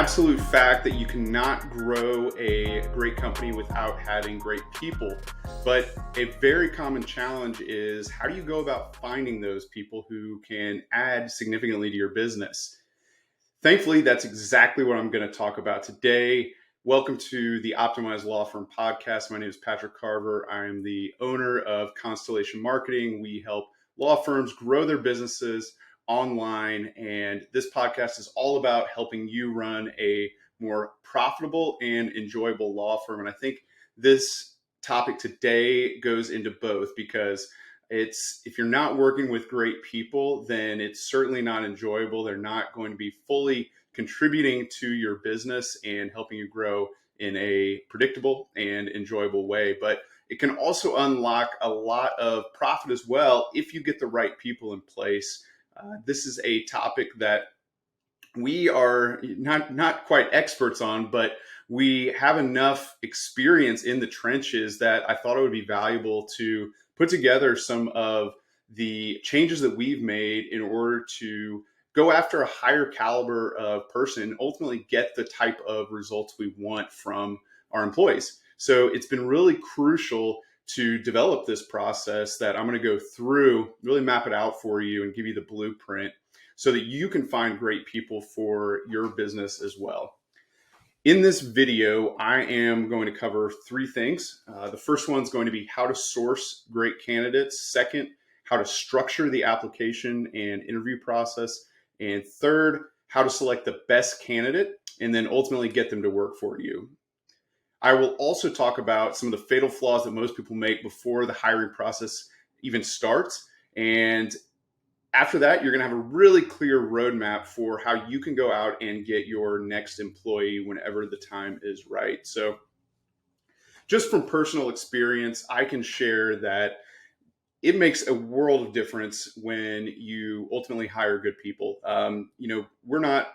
absolute fact that you cannot grow a great company without having great people. But a very common challenge is, how do you go about finding those people who can add significantly to your business? Thankfully, that's exactly what I'm going to talk about today. Welcome to the Optimized Law Firm podcast. My name is Patrick Carver. I am the owner of Constellation Marketing. We help law firms grow their businesses online, and this podcast is all about helping you run a more profitable and enjoyable law firm. And I think this topic today goes into both, because if you're not working with great people, then it's certainly not enjoyable. They're not going to be fully contributing to your business and helping you grow in a predictable and enjoyable way. But it can also unlock a lot of profit as well if you get the right people in place. This is a topic that we are not quite experts on, but we have enough experience in the trenches that I thought it would be valuable to put together some of the changes that we've made in order to go after a higher caliber of person and ultimately get the type of results we want from our employees. So it's been really crucial to develop this process that I'm going to go through, really map it out for you and give you the blueprint so that you can find great people for your business as well. In this video, I am going to cover three things. The first one is going to be how to source great candidates. Second, how to structure the application and interview process. And third, how to select the best candidate and then ultimately get them to work for you. I will also talk about some of the fatal flaws that most people make before the hiring process even starts. And after that, you're going to have a really clear roadmap for how you can go out and get your next employee whenever the time is right. So just from personal experience, I can share that it makes a world of difference when you ultimately hire good people. We're not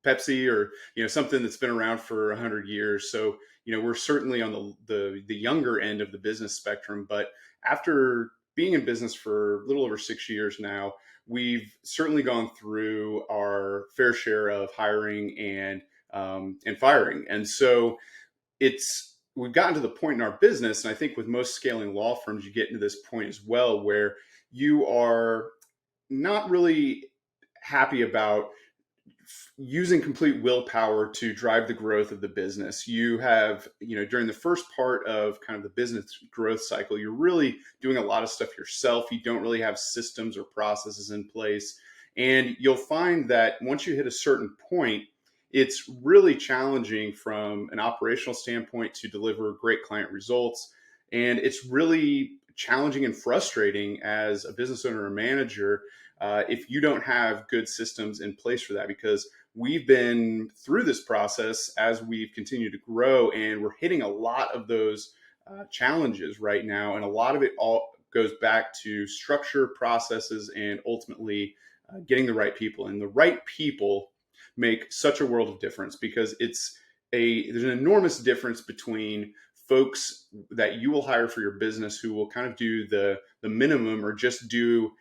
Pepsi or something that's been around for 100 years. So we're certainly on the younger end of the business spectrum. But after being in business for a little over 6 years now, we've certainly gone through our fair share of hiring and firing. And so we've gotten to the point in our business, and I think with most scaling law firms, you get into this point as well, where you are not really happy about using complete willpower to drive the growth of the business. You have, during the first part of kind of the business growth cycle, you're really doing a lot of stuff yourself. You don't really have systems or processes in place. And you'll find that once you hit a certain point, it's really challenging from an operational standpoint to deliver great client results. And it's really challenging and frustrating as a business owner or manager if you don't have good systems in place for that, because we've been through this process as we've continued to grow, and we're hitting a lot of those challenges right now. And a lot of it all goes back to structure, processes, and ultimately getting the right people. And the right people make such a world of difference, because there's an enormous difference between folks that you will hire for your business who will kind of do the minimum or just do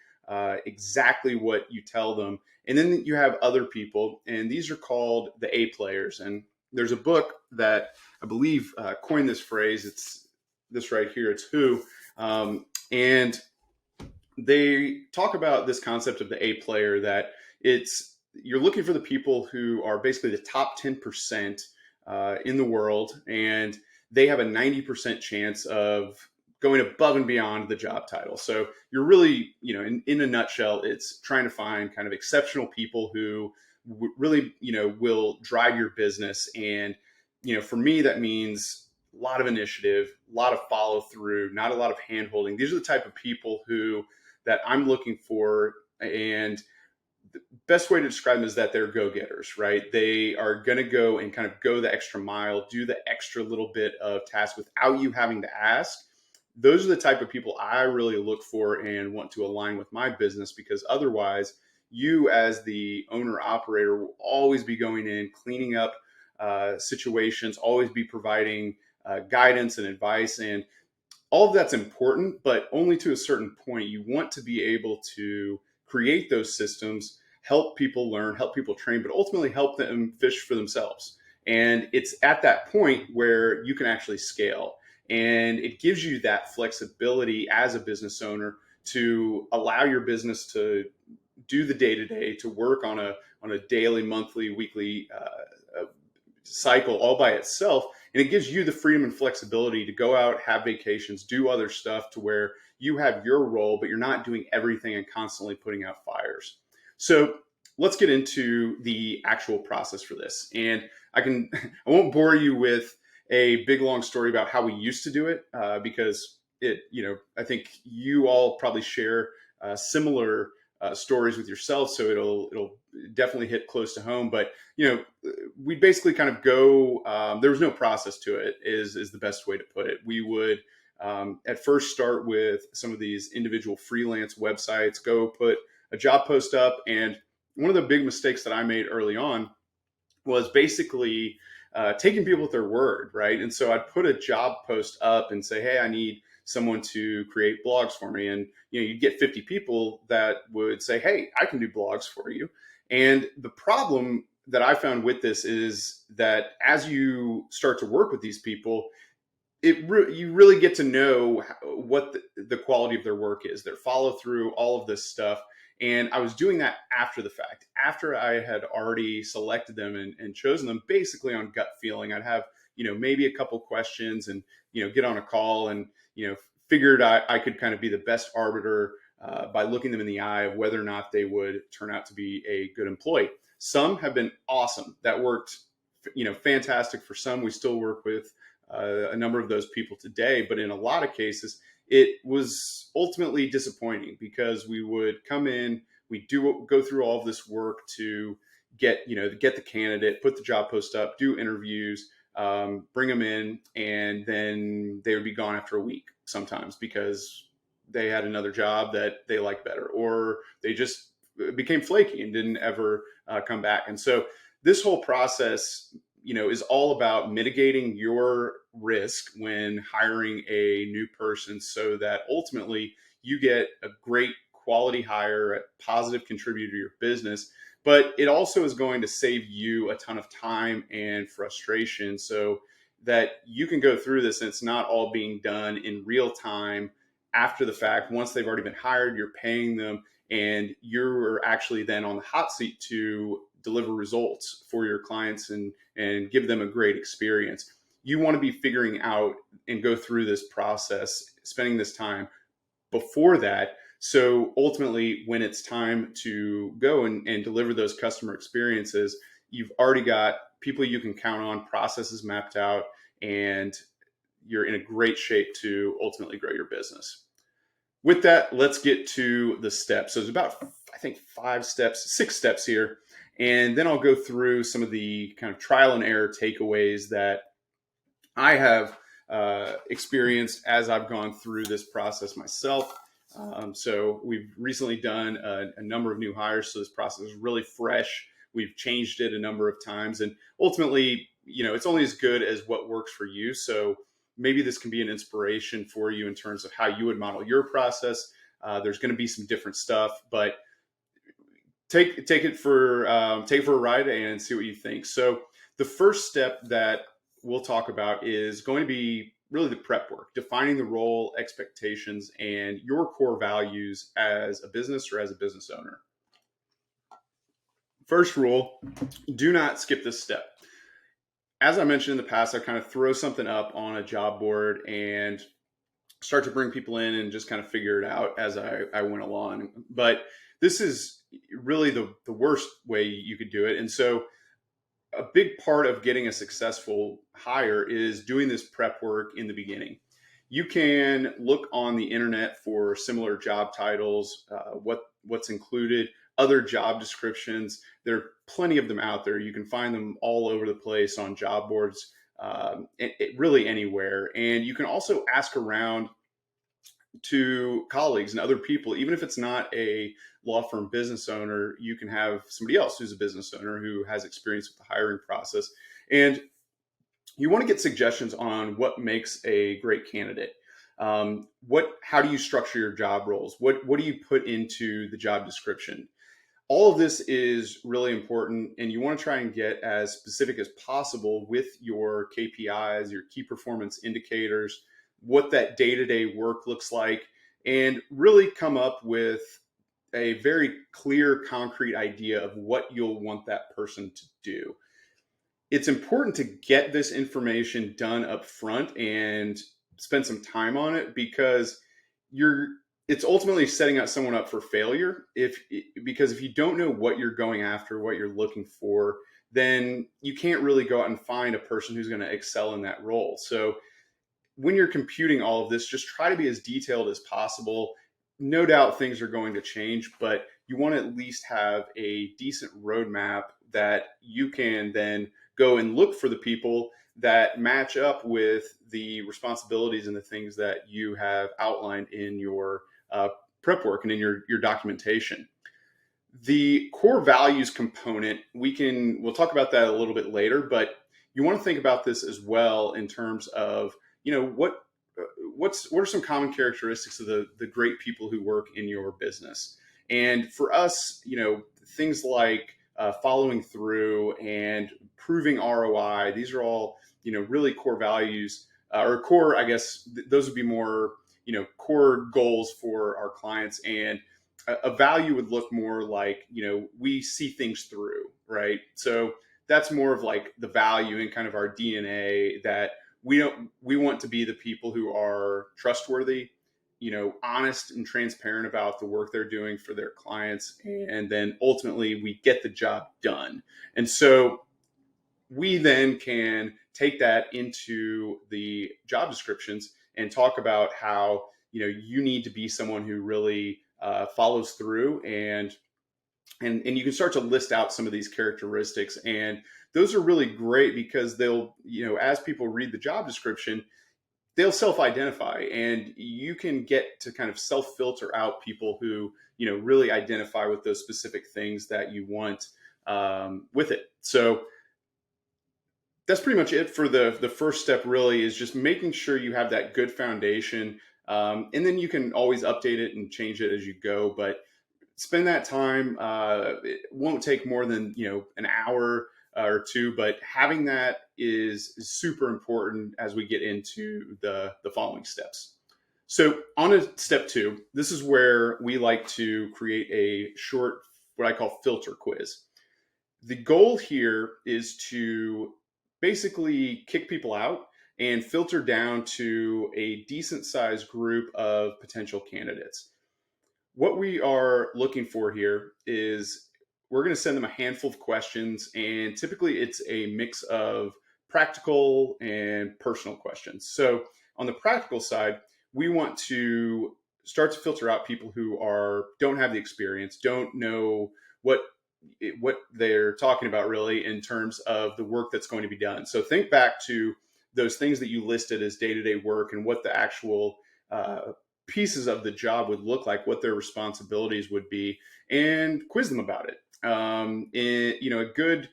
exactly what you tell them. And then you have other people, and these are called the A players. And there's a book that I believe coined this phrase. It's this right here. It's Who. And they talk about this concept of the A player, that you're looking for the people who are basically the top 10% in the world, and they have a 90% chance of going above and beyond the job title. So you're really, in a nutshell, it's trying to find kind of exceptional people who really, will drive your business. And, for me, that means a lot of initiative, a lot of follow through, not a lot of hand holding. These are the type of people that I'm looking for. And the best way to describe them is that they're go-getters, right? They are going to go and kind of go the extra mile, do the extra little bit of task without you having to ask. Those are the type of people I really look for and want to align with my business, because otherwise you as the owner operator will always be going in, cleaning up situations, always be providing guidance and advice. And all of that's important, but only to a certain point. You want to be able to create those systems, help people learn, help people train, but ultimately help them fish for themselves. And it's at that point where you can actually scale. And it gives you that flexibility as a business owner to allow your business to do the day to day, to work on a daily, monthly, weekly cycle all by itself. And it gives you the freedom and flexibility to go out, have vacations, do other stuff to where you have your role, but you're not doing everything and constantly putting out fires. So let's get into the actual process for this. And I won't bore you with a big long story about how we used to do it because I think you all probably share similar stories with yourself, so it'll definitely hit close to home. But we basically kind of go. There was no process to it. Is the best way to put it. We would at first start with some of these individual freelance websites. Go put a job post up, and one of the big mistakes that I made early on was basically taking people at their word, right? And so I'd put a job post up and say, hey, I need someone to create blogs for me. And you'd get 50 people that would say, hey, I can do blogs for you. And the problem that I found with this is that as you start to work with these people, you really get to know what the quality of their work is, their follow through, all of this stuff. And I was doing that after the fact, after I had already selected them and chosen them basically on gut feeling. I'd have, maybe a couple questions and, get on a call and, figured I could kind of be the best arbiter by looking them in the eye of whether or not they would turn out to be a good employee. Some have been awesome. That worked, fantastic for some. We still work with a number of those people today, but in a lot of cases, it was ultimately disappointing because we would come in, we go through all of this work to get the candidate, put the job post up, do interviews, bring them in, and then they would be gone after a week sometimes because they had another job that they liked better, or they just became flaky and didn't ever come back. And so this whole process, is all about mitigating your risk when hiring a new person so that ultimately you get a great quality hire, a positive contributor to your business. But it also is going to save you a ton of time and frustration so that you can go through this and it's not all being done in real time after the fact. Once they've already been hired, you're paying them, and you're actually then on the hot seat to deliver results for your clients and give them a great experience. You want to be figuring out and go through this process, spending this time before that. So ultimately, when it's time to go and deliver those customer experiences, you've already got people you can count on, processes mapped out, and you're in a great shape to ultimately grow your business. With that, let's get to the steps. So there's about, I think, 6 steps here. And then I'll go through some of the kind of trial and error takeaways that I have experienced as I've gone through this process myself. So we've recently done a number of new hires. So this process is really fresh. We've changed it a number of times. And ultimately, it's only as good as what works for you. So maybe this can be an inspiration for you in terms of how you would model your process. There's going to be some different stuff, but take it for a ride and see what you think. So the first step that we'll talk about is going to be really the prep work, defining the role, expectations, and your core values as a business or as a business owner. First rule, do not skip this step. As I mentioned in the past, I kind of throw something up on a job board and start to bring people in and just kind of figure it out as I went along. But this is really the worst way you could do it. And so a big part of getting a successful hire is doing this prep work in the beginning. You can look on the internet for similar job titles, what's included, other job descriptions. There are plenty of them out there. You can find them all over the place on job boards, really anywhere. And you can also ask around to colleagues and other people. Even if it's not a law firm business owner, you can have somebody else who's a business owner who has experience with the hiring process. And you want to get suggestions on what makes a great candidate. How do you structure your job roles? What do you put into the job description? All of this is really important, and you want to try and get as specific as possible with your KPIs, your key performance indicators, what that day-to-day work looks like, and really come up with a very clear, concrete idea of what you'll want that person to do. It's important to get this information done up front and spend some time on it, because you're it's ultimately setting up someone up for failure, because if you don't know what you're going after, what you're looking for, then you can't really go out and find a person who's going to excel in that role. So when you're computing all of this, just try to be as detailed as possible. No doubt things are going to change, but you want to at least have a decent roadmap that you can then go and look for the people that match up with the responsibilities and the things that you have outlined in your prep work and in your documentation. The core values component, we'll talk about that a little bit later, but you want to think about this as well in terms of, what are some common characteristics of the great people who work in your business. And for us, things like following through and proving ROI, these are all, really core values, or core, I guess those would be more, core goals for our clients. And a value would look more like, we see things through, right? So that's more of like the value in kind of our DNA, that we want to be the people who are trustworthy, honest and transparent about the work they're doing for their clients. And then ultimately we get the job done. And so we then can take that into the job descriptions and talk about how, you need to be someone who really follows through, and you can start to list out some of these characteristics. And those are really great because they'll, as people read the job description, they'll self-identify, and you can get to kind of self-filter out people who, really identify with those specific things that you want with it. So that's pretty much it for the first step, really, is just making sure you have that good foundation. And then you can always update it and change it as you go, but spend that time. It won't take more than, an hour or two, but having that is super important as we get into the following steps. So on to step 2, this is where we like to create a short, what I call filter quiz. The goal here is to basically kick people out and filter down to a decent sized group of potential candidates. What we are looking for here is we're going to send them a handful of questions, and typically it's a mix of practical and personal questions. So on the practical side, we want to start to filter out people who don't have the experience, don't know what they're talking about really in terms of the work that's going to be done. So think back to those things that you listed as day-to-day work and what the actual pieces of the job would look like, what their responsibilities would be, and quiz them about it. A good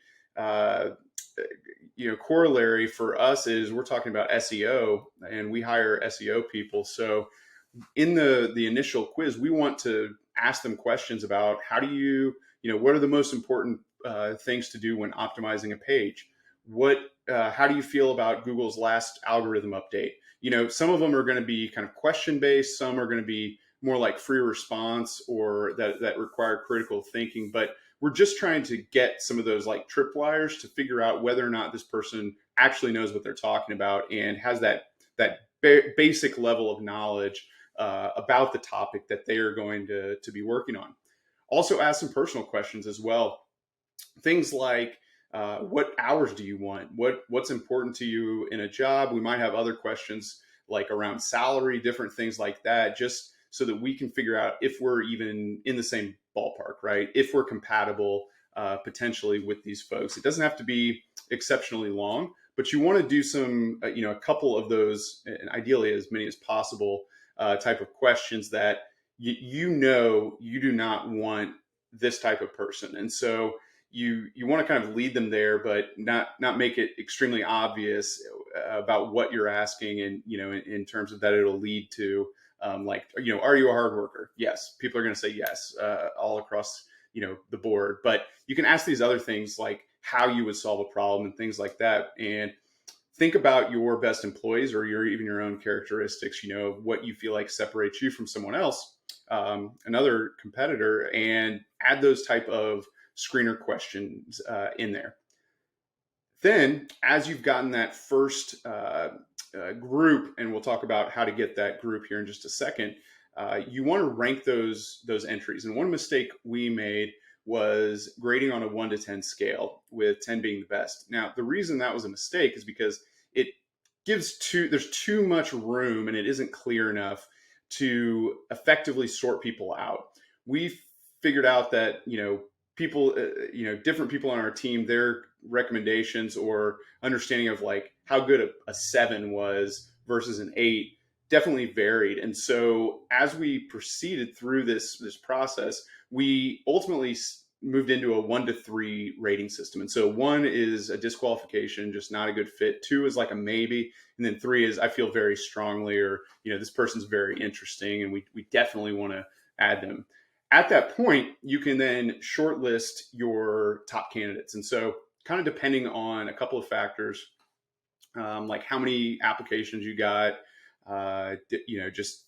corollary for us is we're talking about SEO, and we hire SEO people. So in the initial quiz, we want to ask them questions about how do you, what are the most important things to do when optimizing a page? How do you feel about Google's last algorithm update? Some of them are going to be kind of question based. Some are going to be more like free response, or that require critical thinking. But we're just trying to get some of those like tripwires to figure out whether or not this person actually knows what they're talking about and has that basic level of knowledge about the topic that they are going to be working on. Also ask some personal questions as well. Things like, what hours do you want? What's important to you in a job? We might have other questions like around salary, different things like that, just so that we can figure out if we're even in the same ballpark, right? If we're compatible potentially with these folks. It doesn't have to be exceptionally long, but you want to do some, a couple of those, and ideally as many as possible, type of questions that you do not want this type of person. And so you want to kind of lead them there, but not make it extremely obvious about what you're asking. And, in terms of that, it'll lead to are you a hard worker? Yes. People are going to say yes, all across the board. But you can ask these other things like how you would solve a problem and things like that. And think about your best employees or even your own characteristics, what you feel like separates you from someone else, another competitor, and add those type of screener questions in there. Then, as you've gotten that first group, and we'll talk about how to get that group here in just a second, you want to rank those entries. And one mistake we made was grading on a 1 to 10 scale, with 10 being the best. Now, the reason that was a mistake is because it there's too much room, and it isn't clear enough to effectively sort people out. We figured out that, people, different people on our team, their recommendations or understanding of like how good a 7 was versus an 8 definitely varied. And so as we proceeded through this process, we ultimately moved into a 1 to 3 rating system. And so 1 is a disqualification, just not a good fit. 2 is like a maybe. And then 3 is I feel very strongly, or, this person's very interesting and we definitely want to add them. At that point, you can then shortlist your top candidates. And so kind of depending on a couple of factors, like how many applications you got, just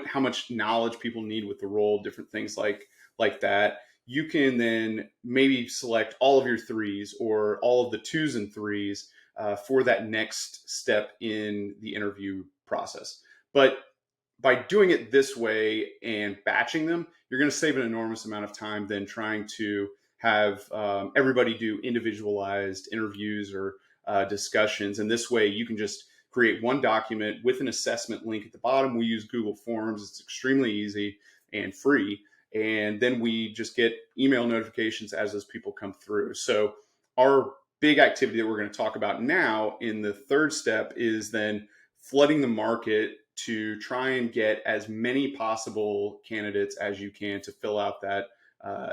how much knowledge people need with the role, different things like that. You can then maybe select all of your 3s or all of the 2s and 3s for that next step in the interview process. But by doing it this way and batching them, you're going to save an enormous amount of time than trying to have everybody do individualized interviews or discussions. And this way you can just create one document with an assessment link at the bottom. We use Google Forms. It's extremely easy and free. And then we just get email notifications as those people come through. So our big activity that we're going to talk about now in the third step is then flooding the market to try and get as many possible candidates as you can to fill out that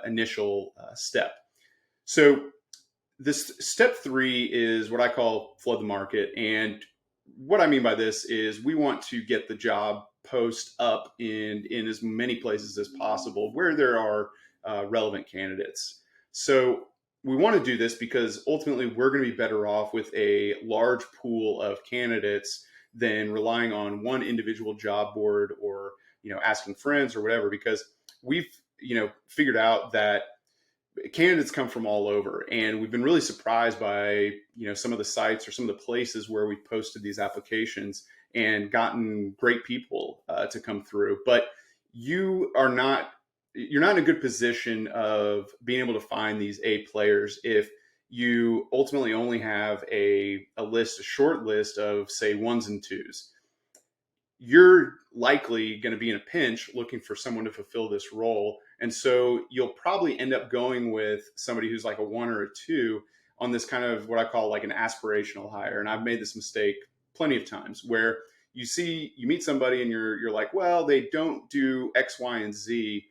initial step. So this step 3 is what I call flood the market. And what I mean by this is we want to get the job post up in as many places as possible where there are relevant candidates. So we want to do this because ultimately we're going to be better off with a large pool of candidates than relying on one individual job board or, asking friends or whatever, because we've, figured out that candidates come from all over, and we've been really surprised by, some of the sites or some of the places where we posted these applications and gotten great people to come through. But you're not in a good position of being able to find these A players if you ultimately only have a short list of, say, 1s and 2s. You're likely going to be in a pinch looking for someone to fulfill this role. And so you'll probably end up going with somebody who's like a 1 or a 2 on this kind of what I call like an aspirational hire. And I've made this mistake plenty of times where you meet somebody and you're like, well, they don't do X, Y, and Z,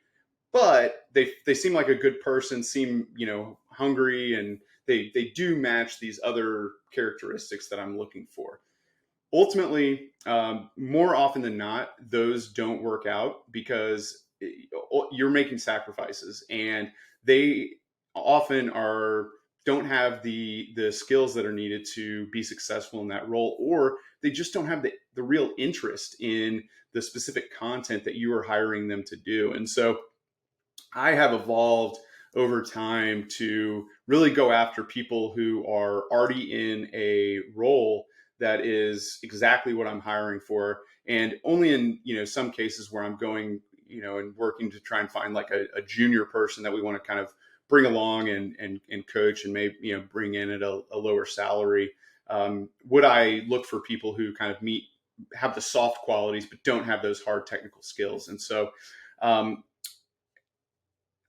but they seem like a good person, seem, hungry, and they do match these other characteristics that I'm looking for. Ultimately, more often than not, those don't work out because you're making sacrifices, and they often don't have the skills that are needed to be successful in that role, or they just don't have the real interest in the specific content that you are hiring them to do. And so I have evolved over time to really go after people who are already in a role that is exactly what I'm hiring for. And only in, some cases where I'm going, and working to try and find like a junior person that we want to kind of bring along and coach and maybe, bring in at a lower salary. Would I look for people who kind of have the soft qualities, but don't have those hard technical skills? And so,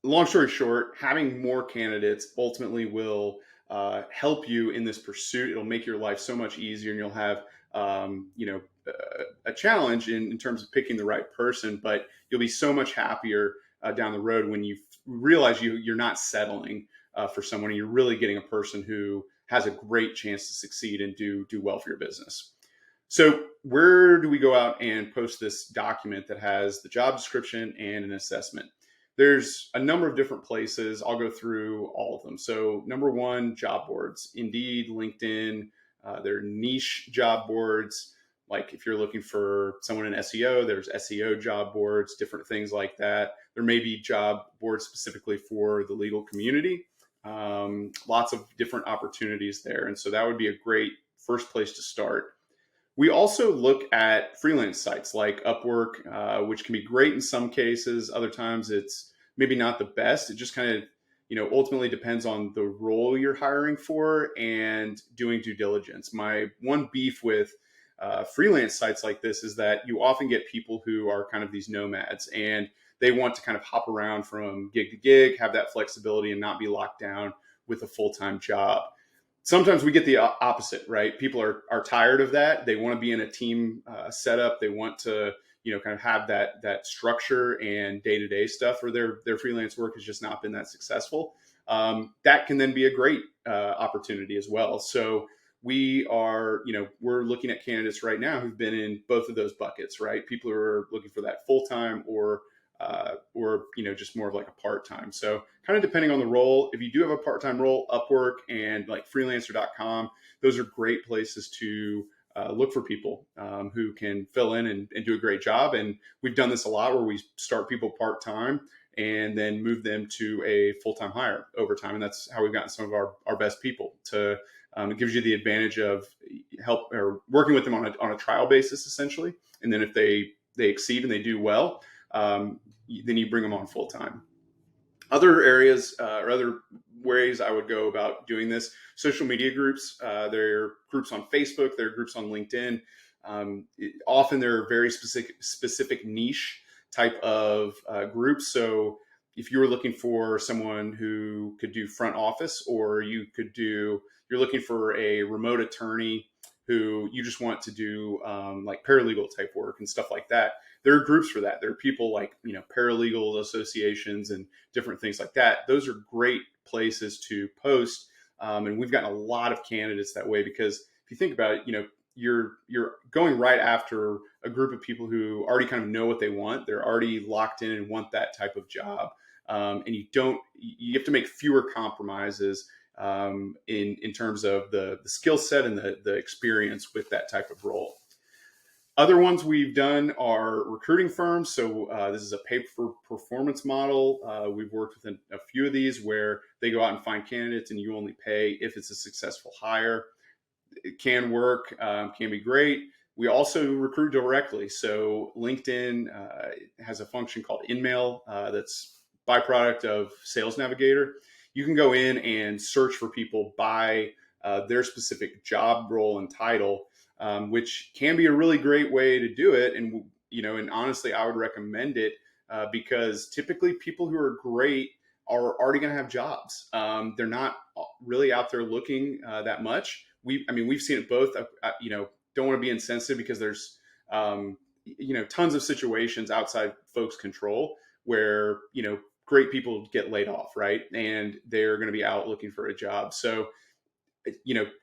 long story short, having more candidates ultimately will help you in this pursuit. It'll make your life so much easier, and you'll have, a challenge in terms of picking the right person, but you'll be so much happier down the road when you realize you're not settling for someone, and you're really getting a person who has a great chance to succeed and do well for your business. So where do we go out and post this document that has the job description and an assessment? There's a number of different places. I'll go through all of them. So number one, job boards, Indeed, LinkedIn, they're niche job boards. Like if you're looking for someone in SEO, there's SEO job boards, different things like that. There may be job boards specifically for the legal community. Lots of different opportunities there. And so that would be a great first place to start. We also look at freelance sites like Upwork, which can be great in some cases. Other times it's maybe not the best. It just kind of, ultimately depends on the role you're hiring for and doing due diligence. My one beef with freelance sites like this is that you often get people who are kind of these nomads and they want to kind of hop around from gig to gig, have that flexibility and not be locked down with a full-time job. Sometimes we get the opposite, right? People are tired of that. They want to be in a team setup. They want to, kind of have that structure and day-to-day stuff, or their freelance work has just not been that successful. That can then be a great opportunity as well. So we're looking at candidates right now who've been in both of those buckets, right? People who are looking for that full-time or just more of like a part-time. So kind of depending on the role. If you do have a part-time role, Upwork and like freelancer.com, those are great places to look for people who can fill in and do a great job. And we've done this a lot where we start people part-time and then move them to a full-time hire over time. And that's how we've gotten some of our best people to, it gives you the advantage of help or working with them on a trial basis, essentially. And then if they exceed and they do well, then you bring them on full time. Other areas or other ways I would go about doing this: social media groups. There are groups on Facebook. There are groups on LinkedIn. Often there are very specific niche type of groups. So if you were looking for someone who could do front office, or you're looking for a remote attorney who you just want to do like paralegal type work and stuff like that, there are groups for that. There are people like, paralegal associations and different things like that. Those are great places to post. And we've gotten a lot of candidates that way, because if you think about it, you're going right after a group of people who already kind of know what they want. They're already locked in and want that type of job. And you have to make fewer compromises in terms of the skill set and the experience with that type of role. Other ones we've done are recruiting firms. So this is a pay-for-performance model. We've worked with a few of these where they go out and find candidates and you only pay if it's a successful hire. It can work, can be great. We also recruit directly. So LinkedIn has a function called InMail that's byproduct of Sales Navigator. You can go in and search for people by their specific job role and title, which can be a really great way to do it. And honestly, I would recommend it because typically people who are great are already going to have jobs. They're not really out there looking that much. We've seen it both. Don't want to be insensitive because there's tons of situations outside folks' control where great people get laid off, right? And they're going to be out looking for a job. So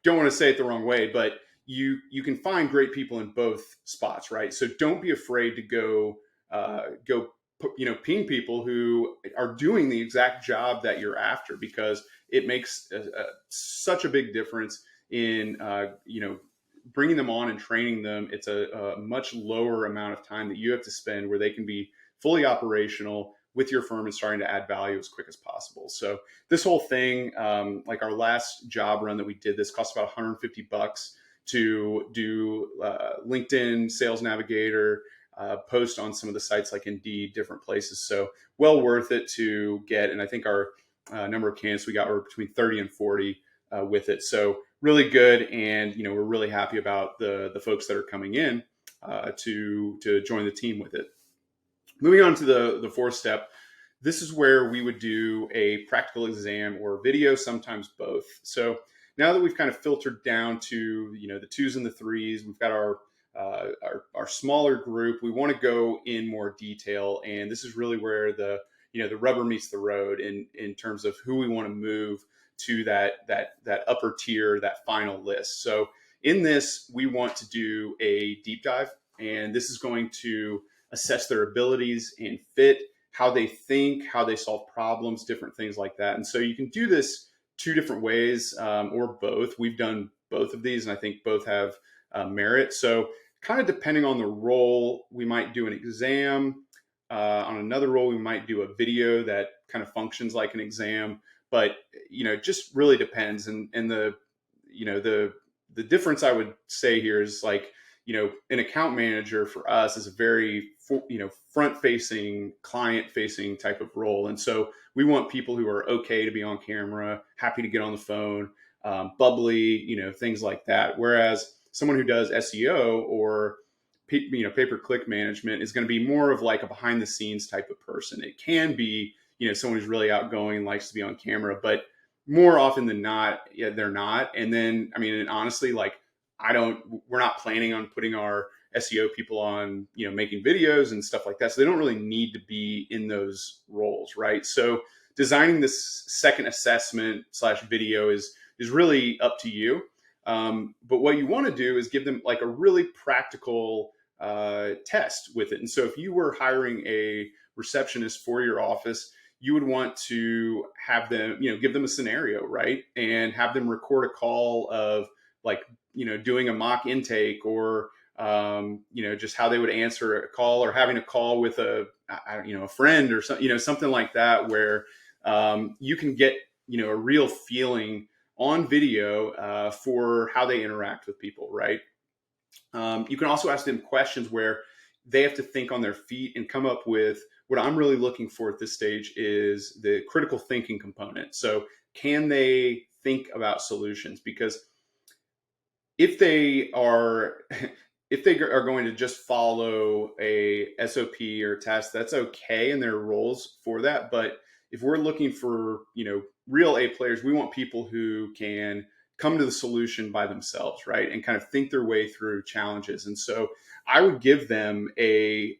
don't want to say it the wrong way, but you can find great people in both spots, right? So don't be afraid to go ping people who are doing the exact job that you're after, because it makes such a big difference in bringing them on and training them. It's a much lower amount of time that you have to spend where they can be fully operational with your firm and starting to add value as quick as possible. So this whole thing, like our last job run that we did, this cost about $150 to do LinkedIn, Sales Navigator, post on some of the sites like Indeed, different places. So well worth it to get. And I think our number of candidates we got were between 30 and 40 with it. So really good. And, we're really happy about the folks that are coming in to join the team with it. Moving on to the fourth step, this is where we would do a practical exam or video, sometimes both. So now that we've kind of filtered down to the 2s and the 3s, we've got our smaller group. We want to go in more detail, and this is really where the rubber meets the road in terms of who we want to move to that upper tier, that final list. So in this, we want to do a deep dive, and this is going to assess their abilities and fit, how they think, how they solve problems, different things like that. And so you can do this two different ways, or both. We've done both of these, and I think both have merit. So kind of depending on the role, we might do an exam. On another role, we might do a video that kind of functions like an exam. But it just really depends. And the difference I would say here is like, an account manager for us is a very front facing, client facing type of role. And so we want people who are okay to be on camera, happy to get on the phone, bubbly, things like that. Whereas someone who does SEO or pay-per-click management is going to be more of like a behind the scenes type of person. It can be, someone who's really outgoing and likes to be on camera, but more often than not, yeah, they're not. And then, and honestly, like we're not planning on putting our SEO people on, making videos and stuff like that. So they don't really need to be in those roles, right? So designing this second assessment / video is really up to you. But what you want to do is give them like a really practical test with it. And so if you were hiring a receptionist for your office, you would want to have them, give them a scenario, right? And have them record a call of like, doing a mock intake or, just how they would answer a call, or having a call with a friend or something, something like that, where you can get, a real feeling on video for how they interact with people, right? You can also ask them questions where they have to think on their feet and come up with what I'm really looking for at this stage is the critical thinking component. So can they think about solutions? Because if they are going to just follow a SOP or test, that's okay, and there are roles for that. But if we're looking for, real A players, we want people who can come to the solution by themselves, right? And kind of think their way through challenges. And so I would give them a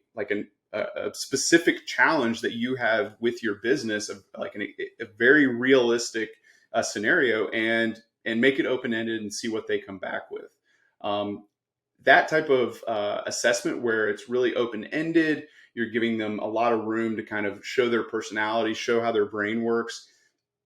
specific challenge that you have with your business, of like a very realistic scenario, and make it open-ended and see what they come back with. That type of assessment where it's really open-ended, you're giving them a lot of room to kind of show their personality, show how their brain works.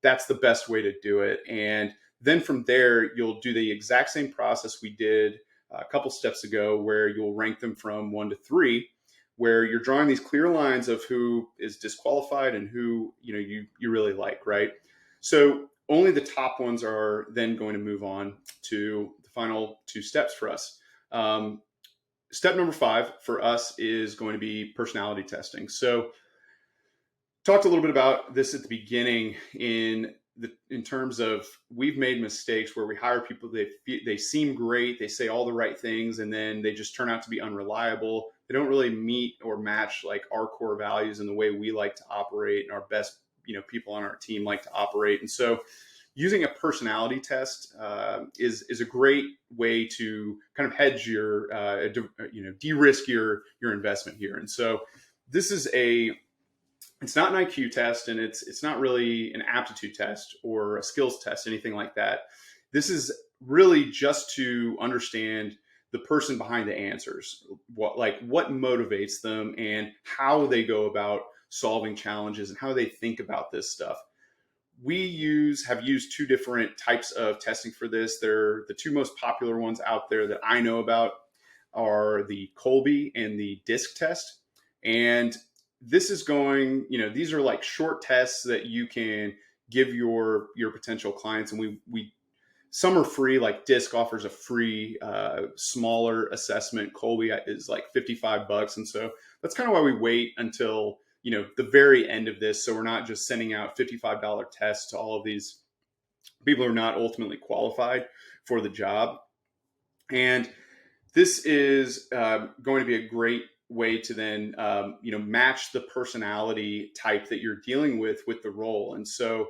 That's the best way to do it. And then from there, you'll do the exact same process we did a couple steps ago, where you'll rank them from 1 to 3, where you're drawing these clear lines of who is disqualified and who you really like, right? So only the top ones are then going to move on to the final 2 steps for us. Step number 5 for us is going to be personality testing. So talked a little bit about this at the beginning in terms of we've made mistakes where we hire people, they seem great, they say all the right things, and then they just turn out to be unreliable. They don't really meet or match like our core values and the way we like to operate, and our best people on our team like to operate. And so using a personality test is a great way to kind of hedge your de-risk your investment here. And so this is it's not an IQ test, and it's not really an aptitude test or a skills test, anything like that. This is really just to understand the person behind the answers, what motivates them and how they go about solving challenges and how they think about this stuff. We have used 2 different types of testing for this. They're the 2 most popular ones out there that I know about are the Colby and the DISC test. And this is these are like short tests that you can give your potential clients. And we some are free, like DISC offers a free smaller assessment. Colby is like $55. And so that's kind of why we wait until the very end of this. So we're not just sending out $55 tests to all of these people who are not ultimately qualified for the job. And this is going to be a great way to then, match the personality type that you're dealing with the role. And so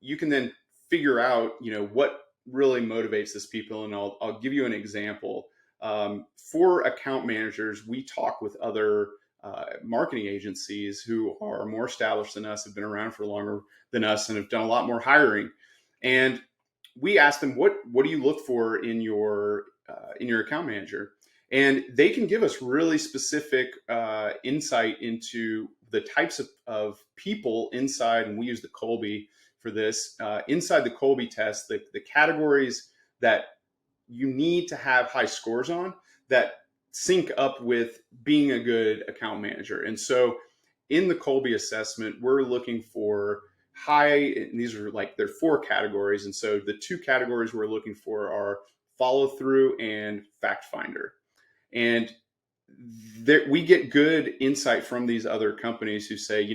you can then figure out, what really motivates this people. And I'll give you an example. For account managers, we talk with other marketing agencies who are more established than us, have been around for longer than us, and have done a lot more hiring. And we ask them, what do you look for in your account manager? And they can give us really specific insight into the types of people inside, and we use the Colby for this, inside the Colby test, the categories that you need to have high scores on that sync up with being a good account manager. And so in the Colby assessment, we're looking for high, and these are like, there are 4 categories. And so the 2 categories we're looking for are follow through and fact finder. And there, we get good insight from these other companies who say,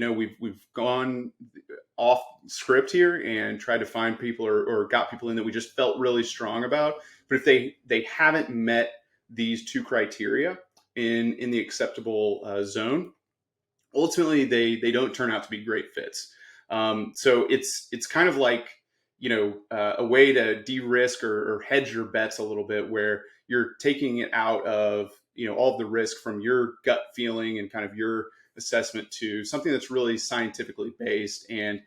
we've gone off script here and tried to find people or got people in that we just felt really strong about. But if they haven't met these 2 criteria in the acceptable zone, ultimately they don't turn out to be great fits. So it's kind of like, a way to de-risk or hedge your bets a little bit, where you're taking it out of, all of the risk from your gut feeling and kind of your assessment to something that's really scientifically based and,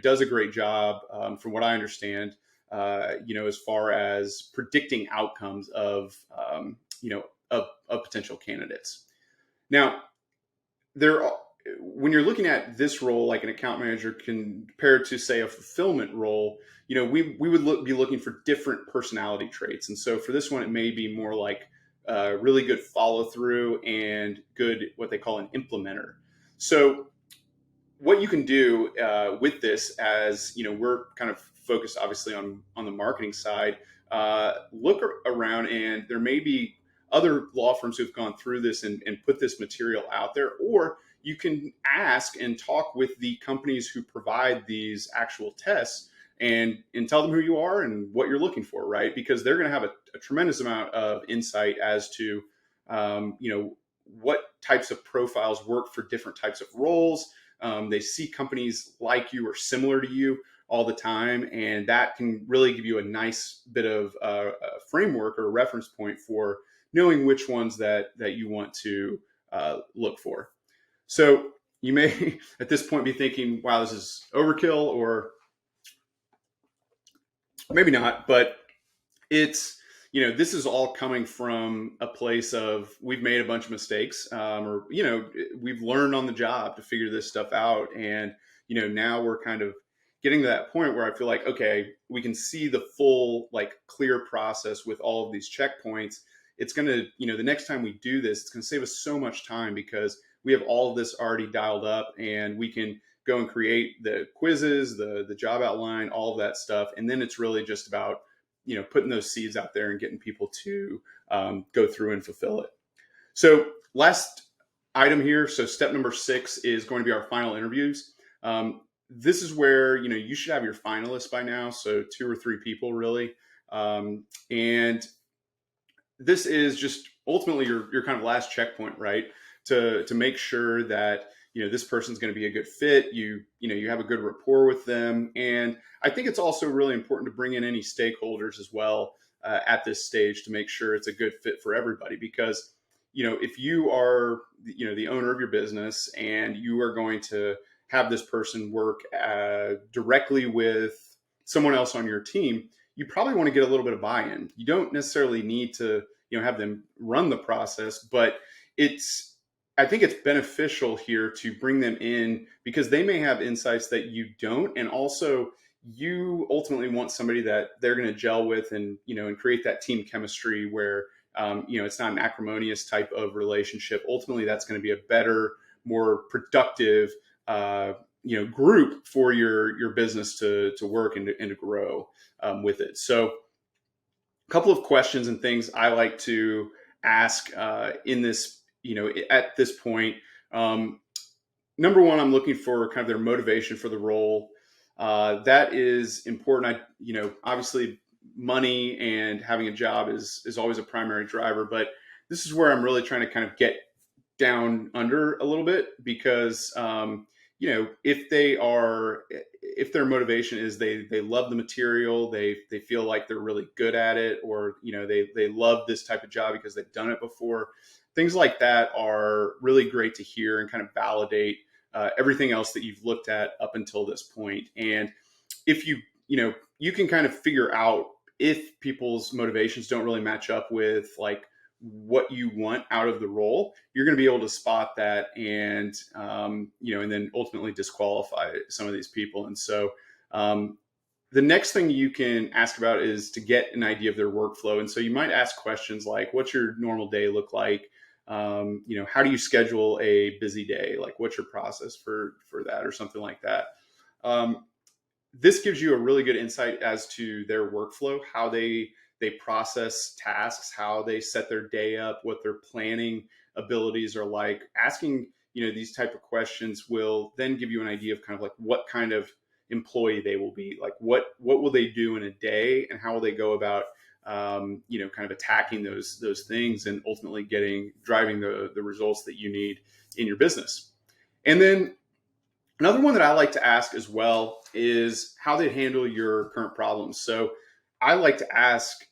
does a great job, from what I understand, as far as predicting outcomes of potential candidates. Now, when you're looking at this role, like an account manager compared to, say, a fulfillment role, we would be looking for different personality traits. And so for this one, it may be more like really good follow through and good, what they call an implementer. So what you can do with this, as we're kind of focused obviously on the marketing side, look around, and there may be other law firms who've gone through this and put this material out there, or you can ask and talk with the companies who provide these actual tests and tell them who you are and what you're looking for, right? Because they're going to have a tremendous amount of insight as to, what types of profiles work for different types of roles. They see companies like you or similar to you all the time, and that can really give you a nice bit of a framework or a reference point for knowing which ones that you want to look for. So you may at this point be thinking, wow, this is overkill, or maybe not, but it's, this is all coming from a place of, we've made a bunch of mistakes, or, we've learned on the job to figure this stuff out. And, now we're kind of getting to that point where I feel like, okay, we can see the full, like, clear process with all of these checkpoints. It's going to, the next time we do this, it's going to save us so much time because we have all of this already dialed up, and we can go and create the quizzes, the job outline, all of that stuff. And then it's really just about, putting those seeds out there and getting people to go through and fulfill it. So last item here. So step number 6 is going to be our final interviews. This is where, you should have your finalists by now. So 2 or 3 people really. And this is just ultimately your kind of last checkpoint, right? To make sure that, this person's going to be a good fit. You have a good rapport with them. And I think it's also really important to bring in any stakeholders as well at this stage to make sure it's a good fit for everybody. Because, if you are, the owner of your business and you are going to have this person work directly with someone else on your team, you probably want to get a little bit of buy-in. You don't necessarily need to, have them run the process, but I think it's beneficial here to bring them in because they may have insights that you don't. And also you ultimately want somebody that they're going to gel with and, and create that team chemistry where, it's not an acrimonious type of relationship. Ultimately, that's going to be a better, more productive, group for your business to work and to grow with it. So a couple of questions and things I like to ask in this, at this point. Number one, I'm looking for kind of their motivation for the role. That is important. Obviously money and having a job is always a primary driver, but this is where I'm really trying to kind of get down under a little bit because, if their motivation is they love the material, they feel like they're really good at it, or, they love this type of job because they've done it before. Things like that are really great to hear and kind of validate everything else that you've looked at up until this point. And if you can kind of figure out if people's motivations don't really match up with like what you want out of the role, you're going to be able to spot that and, and then ultimately disqualify some of these people. And so, the next thing you can ask about is to get an idea of their workflow. And so you might ask questions like, what's your normal day look like? How do you schedule a busy day? Like, what's your process for that, or something like that? This gives you a really good insight as to their workflow, how they process tasks, how they set their day up, what their planning abilities are like. Asking, these type of questions will then give you an idea of kind of like what kind of employee they will be. Like what will they do in a day, and how will they go about kind of attacking those things and ultimately driving the results that you need in your business. And then another one that I like to ask as well is how they handle your current problems. So I like to ask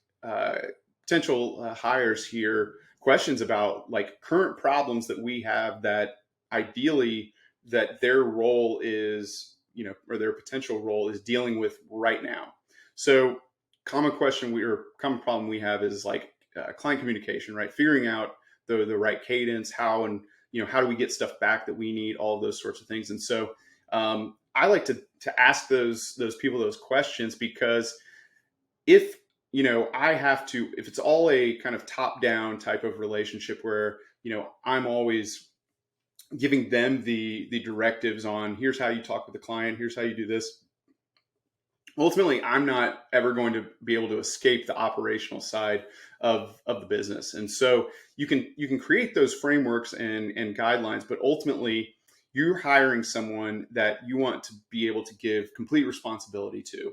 potential hires here questions about like current problems that we have that ideally that their role is, or their potential role is dealing with right now. So common problem we have is like client communication, right? Figuring out the right cadence, how do we get stuff back that we need, all of those sorts of things. And so I like to ask those people those questions, because if if it's all a kind of top down type of relationship where I'm always giving them the directives on, here's how you talk with the client, here's how you do this, ultimately I'm not ever going to be able to escape the operational side of the business. And so you can create those frameworks and guidelines, but ultimately you're hiring someone that you want to be able to give complete responsibility to,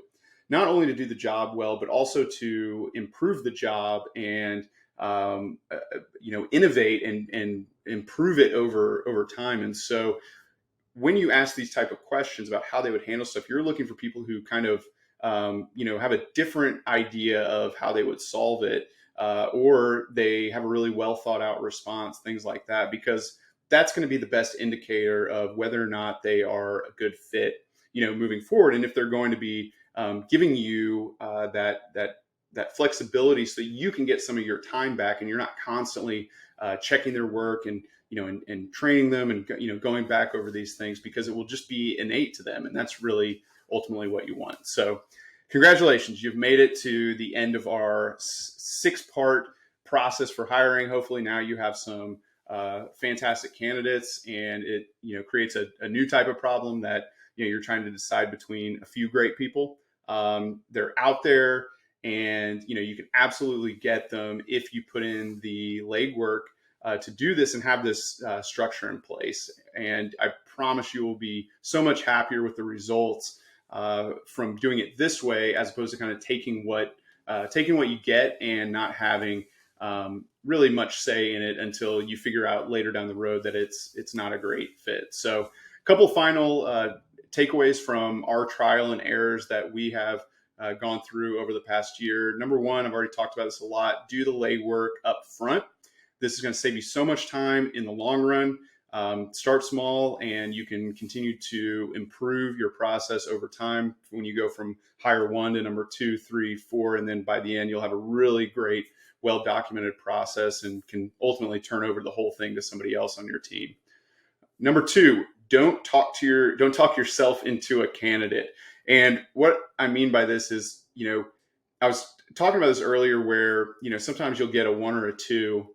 not only to do the job well, but also to improve the job and innovate and improve it over time. And so when you ask these type of questions about how they would handle stuff, you're looking for people who kind of have a different idea of how they would solve it, or they have a really well thought out response, things like that, because that's going to be the best indicator of whether or not they are a good fit, moving forward. And if they're going to be giving you that flexibility so that you can get some of your time back, and you're not constantly checking their work and and training them and going back over these things, because it will just be innate to them, and that's really ultimately what you want. So congratulations, you've made it to the end of our 6-part process for hiring. Hopefully now you have some fantastic candidates, and it creates a new type of problem that you're trying to decide between a few great people. They're out there, and you can absolutely get them if you put in the legwork to do this and have this structure in place. And I promise you will be so much happier with the results from doing it this way, as opposed to kind of taking what you get and not having really much say in it until you figure out later down the road that it's not a great fit. So a couple final takeaways from our trial and errors that we have gone through over the past year. Number one, I've already talked about this a lot: do the legwork up front. This is going to save you so much time in the long run. Start small, and you can continue to improve your process over time when you go from hire 1 to number 2, 3, 4, and then by the end you'll have a really great, well-documented process and can ultimately turn over the whole thing to somebody else on your team. Number 2, don't talk yourself into a candidate. And what I mean by this is, I was talking about this earlier, where sometimes you'll get a 1 or a 2,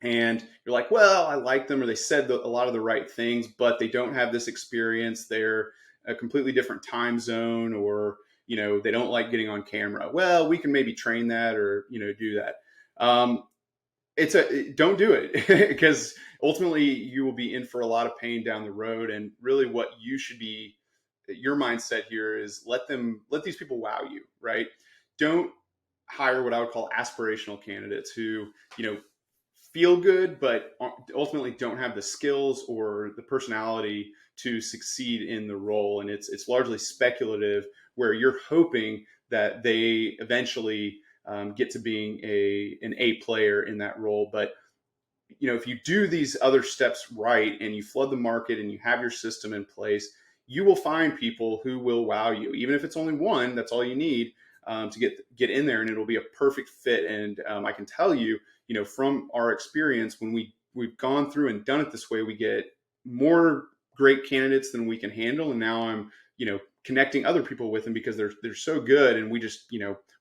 and you're like, well, I like them, or they said a lot of the right things, but they don't have this experience. They're a completely different time zone, or, they don't like getting on camera. Well, we can maybe train that, or, do that. Don't do it, because ultimately you will be in for a lot of pain down the road. And really what you should be, your mindset here is let these people wow you, right? Don't hire what I would call aspirational candidates who, feel good, but ultimately don't have the skills or the personality to succeed in the role. And it's largely speculative, where you're hoping that they eventually get to being an A player in that role. But if you do these other steps right, and you flood the market, and you have your system in place, you will find people who will wow you. Even if it's only one, that's all you need to get in there, and it'll be a perfect fit. And I can tell you, from our experience, when we've gone through and done it this way, we get more great candidates than we can handle. And now I'm, connecting other people with them because they're so good. And we just,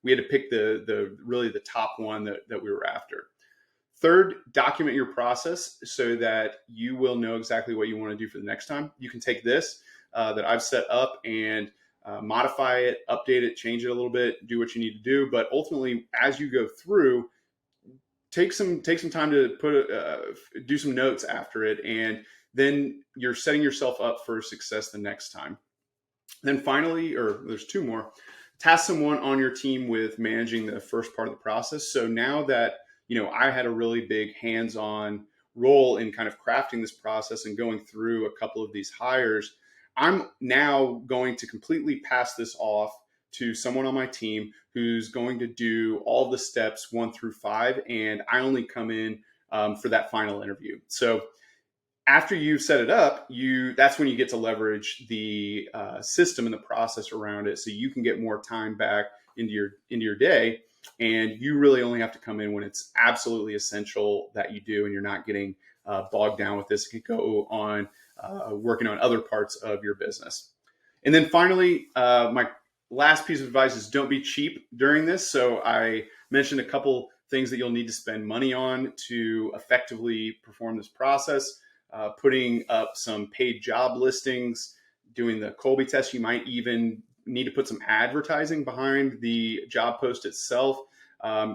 we had to pick the really the top one that we were after. Third, document your process so that you will know exactly what you want to do for the next time. You can take this that I've set up and modify it, update it, change it a little bit, do what you need to do. But ultimately, as you go through, take some time to do some notes after it, and then you're setting yourself up for success the next time. Then finally, or there's two more, task someone on your team with managing the first part of the process. So now that, I had a really big hands-on role in kind of crafting this process and going through a couple of these hires, I'm now going to completely pass this off to someone on my team who's going to do all the steps 1 through 5. And I only come in for that final interview. So after you've set it up, that's when you get to leverage the system and the process around it, so you can get more time back into your day, and you really only have to come in when it's absolutely essential that you do, and you're not getting bogged down with this. You can go on working on other parts of your business. And then finally, my last piece of advice is don't be cheap during this. So I mentioned a couple things that you'll need to spend money on to effectively perform this process. Putting up some paid job listings, doing the Colby test. You might even need to put some advertising behind the job post itself.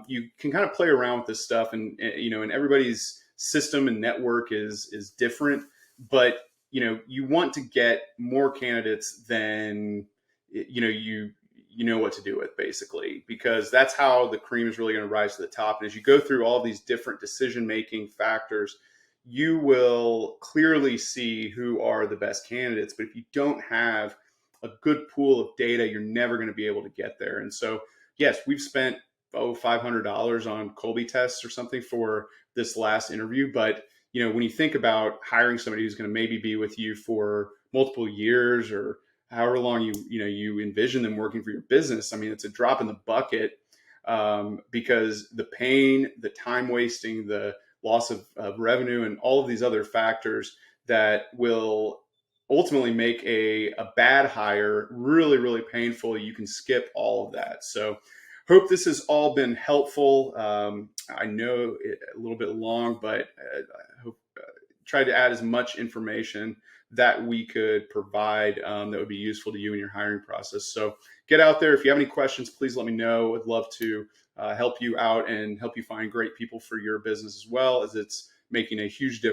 You can kind of play around with this stuff, and and everybody's system and network is different, but you want to get more candidates than you know what to do with, basically, because that's how the cream is really going to rise to the top. And as you go through all these different decision-making factors, you will clearly see who are the best candidates. But if you don't have a good pool of data, you're never going to be able to get there. And so, yes, we've spent $500 on Colby tests or something for this last interview. But when you think about hiring somebody who's going to maybe be with you for multiple years or however long you envision them working for your business, I mean, it's a drop in the bucket, because the pain, the time wasting, the loss of revenue, and all of these other factors that will ultimately make a bad hire really, really painful. You can skip all of that. So hope this has all been helpful. I know a little bit long, but I hope tried to add as much information that we could provide that would be useful to you in your hiring process. So get out there. If you have any questions, please let me know. I'd love to help you out and help you find great people for your business, as well as it's making a huge difference